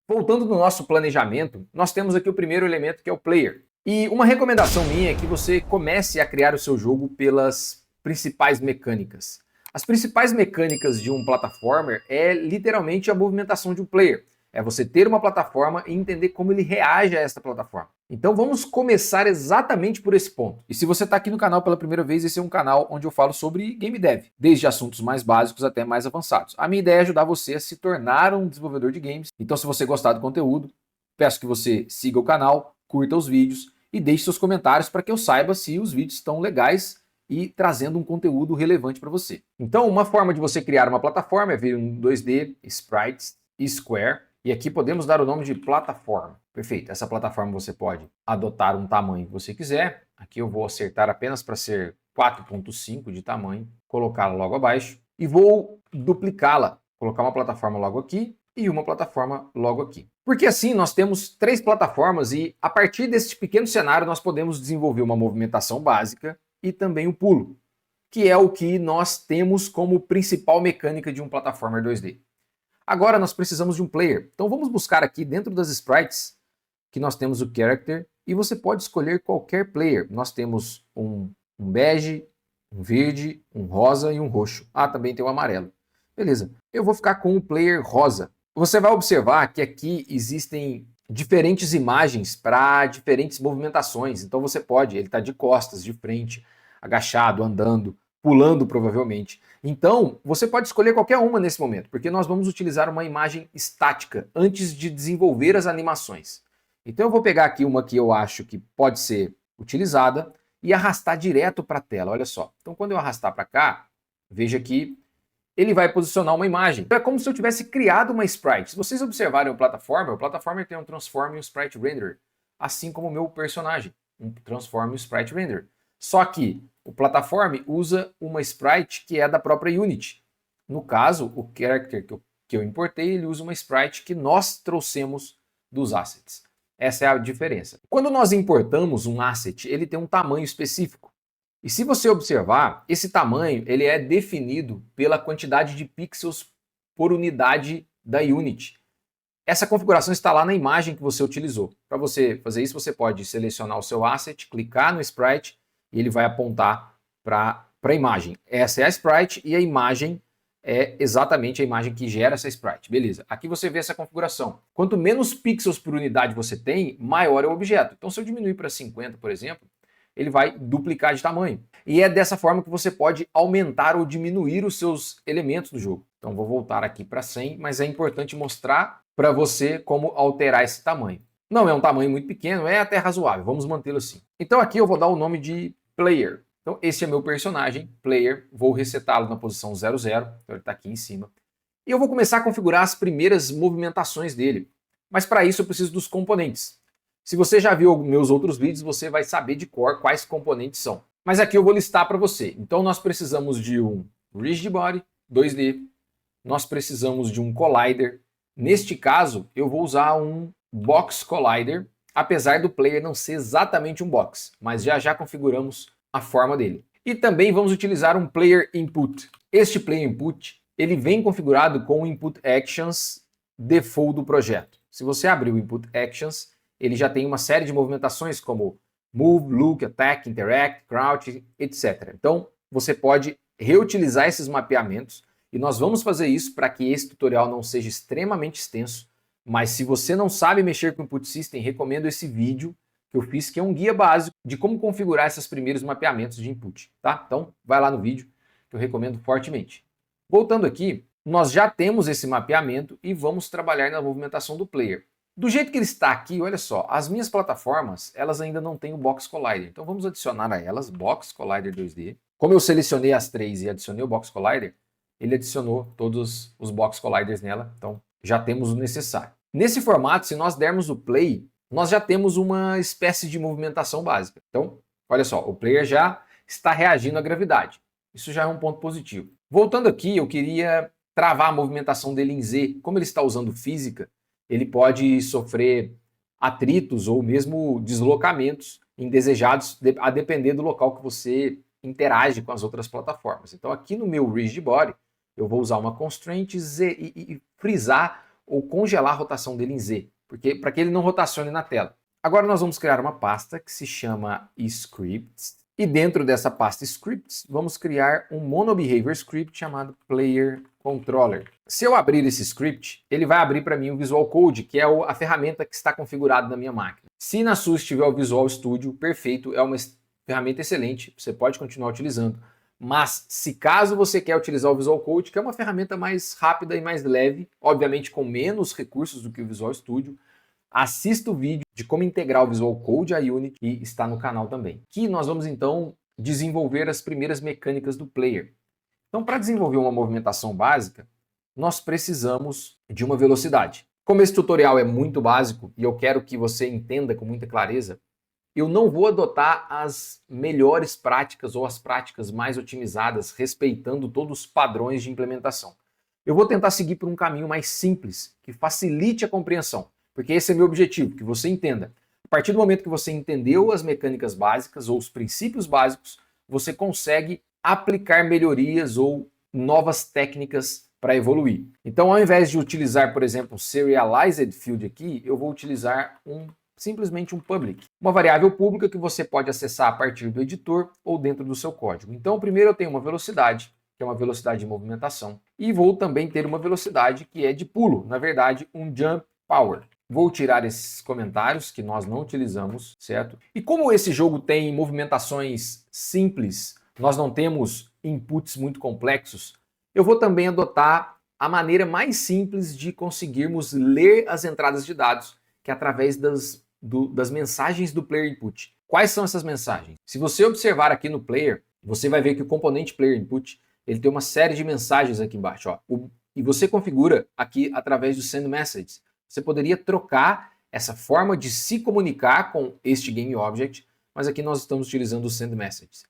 Voltando no nosso planejamento, nós temos aqui o primeiro elemento que é o player. E uma recomendação minha é que você comece a criar o seu jogo pelas principais mecânicas. As principais mecânicas de um platformer é literalmente a movimentação de um player. É você ter uma plataforma e entender como ele reage a essa plataforma. Então vamos começar exatamente por esse ponto. E se você está aqui no canal pela primeira vez, esse é um canal onde eu falo sobre game dev, desde assuntos mais básicos até mais avançados. A minha ideia é ajudar você a se tornar um desenvolvedor de games. Então se você gostar do conteúdo, peço que você siga o canal, curta os vídeos e deixe seus comentários para que eu saiba se os vídeos estão legais e trazendo um conteúdo relevante para você. Então uma forma de você criar uma plataforma é vir um 2D, Sprites e Square. E aqui podemos dar o nome de plataforma. Perfeito, essa plataforma você pode adotar um tamanho que você quiser. Aqui eu vou acertar apenas para ser 4.5 de tamanho, colocá-la logo abaixo e vou duplicá-la, colocar uma plataforma logo aqui e uma plataforma logo aqui. Porque assim nós temos 3 plataformas e a partir desse pequeno cenário nós podemos desenvolver uma movimentação básica e também o pulo, que é o que nós temos como principal mecânica de um plataformer 2D. Agora nós precisamos de um player, então vamos buscar aqui dentro das sprites que nós temos o character e você pode escolher qualquer player. Nós temos um bege, um verde, um rosa e um roxo. Ah, também tem o amarelo. Beleza, eu vou ficar com o player rosa. Você vai observar que aqui existem diferentes imagens para diferentes movimentações. Então você pode, ele está de costas, de frente, agachado, andando, pulando provavelmente. Então, você pode escolher qualquer uma nesse momento, porque nós vamos utilizar uma imagem estática antes de desenvolver as animações. Então eu vou pegar aqui uma que eu acho que pode ser utilizada e arrastar direto para a tela, olha só. Então quando eu arrastar para cá, veja que ele vai posicionar uma imagem. Então é como se eu tivesse criado uma sprite. Se vocês observarem o Platformer tem um Transform e um Sprite Render, assim como o meu personagem, um Transform e um Sprite Render. Só que o Platform usa uma sprite que é da própria Unity. No caso, o character que eu importei, ele usa uma sprite que nós trouxemos dos assets. Essa é a diferença. Quando nós importamos um asset, ele tem um tamanho específico. E se você observar, esse tamanho ele é definido pela quantidade de pixels por unidade da Unity. Essa configuração está lá na imagem que você utilizou. Para você fazer isso, você pode selecionar o seu asset, clicar no sprite e ele vai apontar para a imagem. Essa é a sprite e a imagem é exatamente a imagem que gera essa sprite. Beleza, aqui você vê essa configuração. Quanto menos pixels por unidade você tem, maior é o objeto. Então se eu diminuir para 50, por exemplo, ele vai duplicar de tamanho. E é dessa forma que você pode aumentar ou diminuir os seus elementos do jogo. Então vou voltar aqui para 100, mas é importante mostrar para você como alterar esse tamanho. Não é um tamanho muito pequeno, é até razoável, vamos mantê-lo assim. Então aqui eu vou dar o nome de player. Então esse é meu personagem, player, vou resetá-lo na posição 00, então ele está aqui em cima. E eu vou começar a configurar as primeiras movimentações dele. Mas para isso eu preciso dos componentes. Se você já viu meus outros vídeos, você vai saber de cor quais componentes são. Mas aqui eu vou listar para você. Então nós precisamos de um Rigid Body 2D, nós precisamos de um Collider. Neste caso, eu vou usar um Box Collider, apesar do player não ser exatamente um box, mas já já configuramos a forma dele. E também vamos utilizar um Player Input. Este Player Input, ele vem configurado com o Input Actions default do projeto. Se você abrir o Input Actions, ele já tem uma série de movimentações como Move, Look, Attack, Interact, Crouch, etc. Então, você pode reutilizar esses mapeamentos e nós vamos fazer isso para que esse tutorial não seja extremamente extenso, mas se você não sabe mexer com o Input System, recomendo esse vídeo que eu fiz, que é um guia básico de como configurar esses primeiros mapeamentos de input, tá? Então, vai lá no vídeo que eu recomendo fortemente. Voltando aqui, nós já temos esse mapeamento e vamos trabalhar na movimentação do player. Do jeito que ele está aqui, olha só, as minhas plataformas, elas ainda não têm o Box Collider. Então vamos adicionar a elas Box Collider 2D. Como eu selecionei as 3 e adicionei o Box Collider, ele adicionou todos os Box Colliders nela, então já temos o necessário. Nesse formato, se nós dermos o play, nós já temos uma espécie de movimentação básica. Então, olha só, o player já está reagindo à gravidade. Isso já é um ponto positivo. Voltando aqui, eu queria travar a movimentação dele em Z. Como ele está usando física, ele pode sofrer atritos ou mesmo deslocamentos indesejados, a depender do local que você interage com as outras plataformas. Então aqui no meu Rigid Body, eu vou usar uma Constraint Z e frisar ou congelar a rotação dele em Z, porque para que ele não rotacione na tela. Agora nós vamos criar uma pasta que se chama scripts, e dentro dessa pasta scripts vamos criar um monobehavior script chamado player controller. Se eu abrir esse script, ele vai abrir para mim o Visual Code, que é a ferramenta que está configurada na minha máquina. Se na sua estiver o Visual Studio, perfeito, é uma ferramenta excelente, você pode continuar utilizando. Mas se caso você quer utilizar o Visual Code, que é uma ferramenta mais rápida e mais leve, obviamente com menos recursos do que o Visual Studio, assista o vídeo de como integrar o Visual Code à Unity, que está no canal também. Aqui nós vamos então desenvolver as primeiras mecânicas do player. Então, para desenvolver uma movimentação básica, nós precisamos de uma velocidade. Como esse tutorial é muito básico e eu quero que você entenda com muita clareza, eu não vou adotar as melhores práticas ou as práticas mais otimizadas, respeitando todos os padrões de implementação. Eu vou tentar seguir por um caminho mais simples, que facilite a compreensão, porque esse é meu objetivo, que você entenda. A partir do momento que você entendeu as mecânicas básicas ou os princípios básicos, você consegue aplicar melhorias ou novas técnicas para evoluir. Então, ao invés de utilizar, por exemplo, serialized field aqui, eu vou utilizar simplesmente um public, uma variável pública que você pode acessar a partir do editor ou dentro do seu código. Então, primeiro eu tenho uma velocidade, que é uma velocidade de movimentação, e vou também ter uma velocidade que é de pulo, na verdade, um jump power. Vou tirar esses comentários que nós não utilizamos, certo? E como esse jogo tem movimentações simples, nós não temos inputs muito complexos, eu vou também adotar a maneira mais simples de conseguirmos ler as entradas de dados, que é através das mensagens do player input. Quais são essas mensagens? Se você observar aqui no player, você vai ver que o componente player input ele tem uma série de mensagens aqui embaixo. Ó. E você configura aqui através do send messages. Você poderia trocar essa forma de se comunicar com este GameObject, mas aqui nós estamos utilizando o send messages.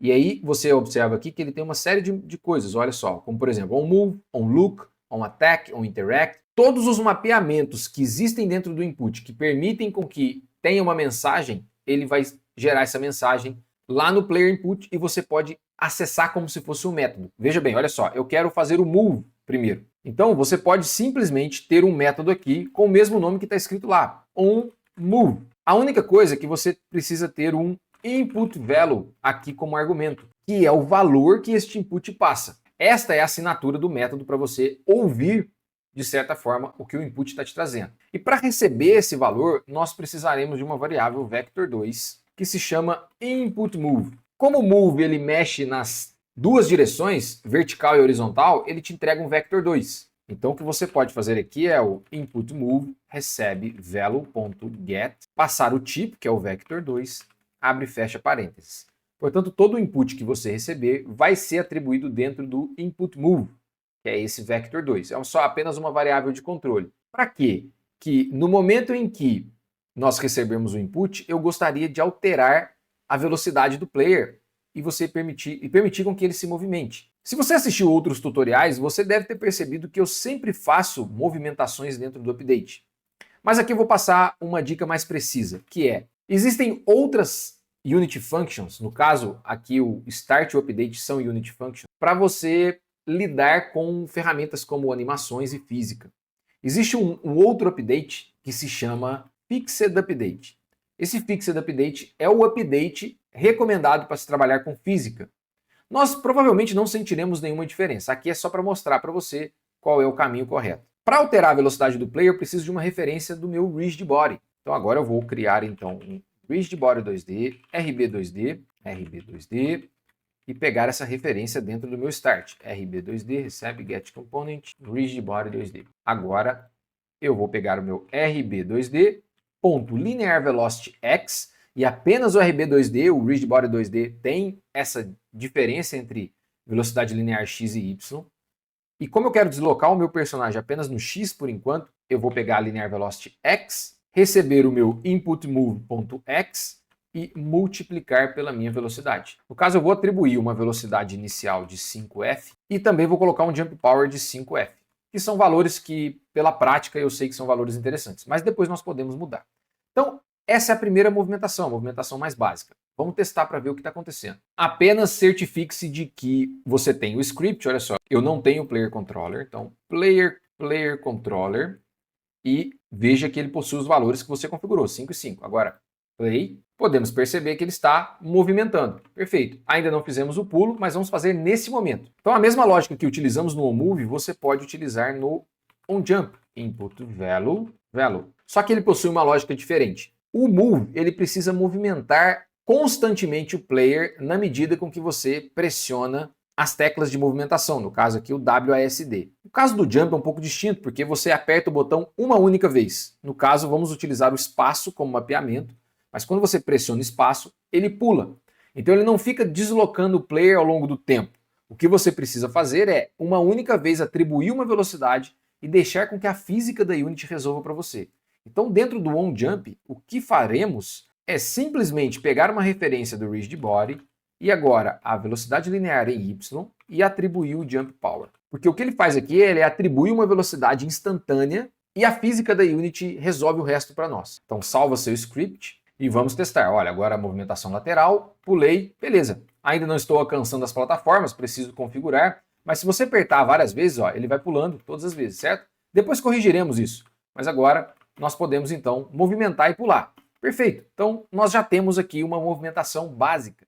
E aí você observa aqui que ele tem uma série de coisas, olha só, como por exemplo, onMove, onLook, onAttack, onInteract. Todos os mapeamentos que existem dentro do input que permitem com que tenha uma mensagem, ele vai gerar essa mensagem lá no player input e você pode acessar como se fosse um método. Veja bem, olha só, eu quero fazer o move primeiro. Então você pode simplesmente ter um método aqui com o mesmo nome que está escrito lá, onMove. A única coisa é que você precisa ter um input value aqui como argumento, que é o valor que este input passa. Esta é a assinatura do método para você ouvir, de certa forma, o que o input está te trazendo. E para receber esse valor, nós precisaremos de uma variável vector2 que se chama inputMove. Como o move ele mexe nas duas direções, vertical e horizontal, ele te entrega um vector2. Então o que você pode fazer aqui é o inputMove recebe value.get, passar o tipo, que é o vector2, abre e fecha parênteses. Portanto, todo o input que você receber vai ser atribuído dentro do inputMove, que é esse vector2. É só apenas uma variável de controle. Para quê? Que no momento em que nós recebermos o input, eu gostaria de alterar a velocidade do player e você permitir com que ele se movimente. Se você assistiu outros tutoriais, você deve ter percebido que eu sempre faço movimentações dentro do update. Mas aqui eu vou passar uma dica mais precisa, que é, existem outras Unity Functions, no caso aqui o Start e o Update são Unity Functions, para você lidar com ferramentas como animações e física. Existe um outro update que se chama Fixed Update. Esse Fixed Update é o update recomendado para se trabalhar com física. Nós provavelmente não sentiremos nenhuma diferença. Aqui é só para mostrar para você qual é o caminho correto. Para alterar a velocidade do player, eu preciso de uma referência do meu Rigid Body. Então agora eu vou criar então um Rigid Body 2D, RB2D, e pegar essa referência dentro do meu Start. RB2D, recebe Get Component, Rigid Body 2D. Agora eu vou pegar o meu RB2D, ponto Linear Velocity X, e apenas o RB2D, o Rigid Body 2D, tem essa diferença entre velocidade linear X e Y. E como eu quero deslocar o meu personagem apenas no X por enquanto, eu vou pegar a Linear Velocity X, receber o meu inputMove.x e multiplicar pela minha velocidade. No caso, eu vou atribuir uma velocidade inicial de 5F e também vou colocar um Jump Power de 5F, que são valores que, pela prática, eu sei que são valores interessantes, mas depois nós podemos mudar. Então, essa é a primeira movimentação, a movimentação mais básica. Vamos testar para ver o que está acontecendo. Apenas certifique-se de que você tem o script, olha só, eu não tenho o Player Controller, então Player player controller e veja que ele possui os valores que você configurou, 5 e 5. Agora, play, podemos perceber que ele está movimentando. Perfeito. Ainda não fizemos o pulo, mas vamos fazer nesse momento. Então a mesma lógica que utilizamos no onMove, você pode utilizar no onJump. Input value. Só que ele possui uma lógica diferente. O move, ele precisa movimentar constantemente o player na medida com que você pressiona as teclas de movimentação, no caso aqui o WASD. O caso do jump é um pouco distinto, porque você aperta o botão uma única vez. No caso, vamos utilizar o espaço como mapeamento, mas quando você pressiona espaço, ele pula. Então ele não fica deslocando o player ao longo do tempo. O que você precisa fazer é, uma única vez, atribuir uma velocidade e deixar com que a física da Unity resolva para você. Então dentro do onJump, o que faremos é simplesmente pegar uma referência do Rigid Body e agora a velocidade linear em Y e atribuir o Jump Power. Porque o que ele faz aqui, ele atribui uma velocidade instantânea e a física da Unity resolve o resto para nós. Então salva seu script e vamos testar. Olha, agora a movimentação lateral, pulei, beleza. Ainda não estou alcançando as plataformas, preciso configurar, mas se você apertar várias vezes, ó, ele vai pulando todas as vezes, certo? Depois corrigiremos isso, mas agora nós podemos então movimentar e pular. Perfeito, então nós já temos aqui uma movimentação básica.